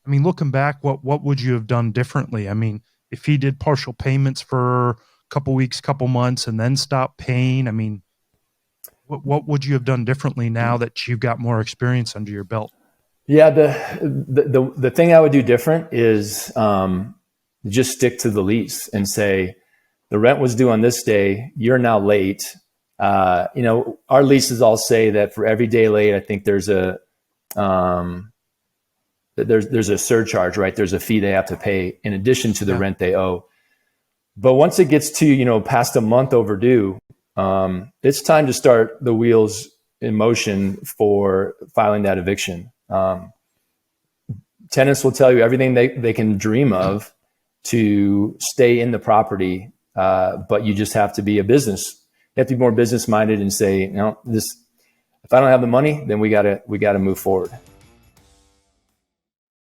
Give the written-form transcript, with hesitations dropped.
I mean, looking back, what would you have done differently? I mean, if he did partial payments for a couple weeks, couple months, and then stopped paying, I mean, what would you have done differently now that you've got more experience under your belt? Yeah, the thing I would do different is just stick to the lease and say the rent was due on this day. You're now late. Our leases all say that for every day late, I think there's a surcharge, right? There's a fee they have to pay in addition to the Yeah. rent they owe. But once it gets to past a month overdue, it's time to start the wheels in motion for filing that eviction. Tenants will tell you everything they can dream of to stay in the property, but you just have to be you have to be more business minded and say, this, if I don't have the money, then we gotta move forward.